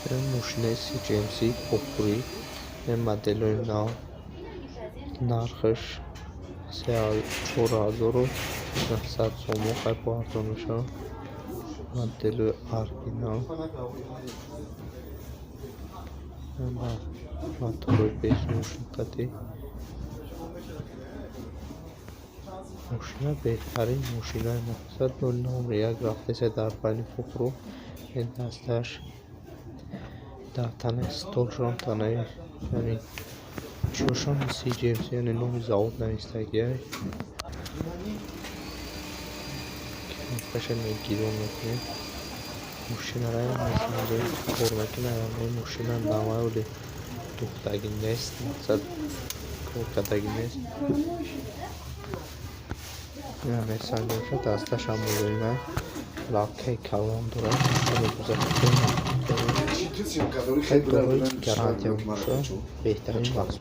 Մուշնես Ջեյմսի փոքրի մոդելի նարխշ 4000 սացոմող է պարտոնուշա մոդելի արգինալ մատորոյ պեսնուշնկատի Մուշինա բեհտարին մուշինայ մақսad նոլնամրիա գրախտես է դարբայլի փոքրու դաստաշ դարտան է ստոլ ժանտանայի Չոշան Սի Ջեյմսյանը նոմի զավոտն այստագի է Կաշեն մեկ գիրոն մեկնի Մուշինարայը մուսինարի խորմակին այրանների մուշինան դամայոլի դուխտագին նեստ մաղսad կորկատագին նեստ Մեսան դոշա դաստաշ ամուլույն է լավքե կալան դուրա Հետորոյ գարանտիա մուշը բեհտարին վախսու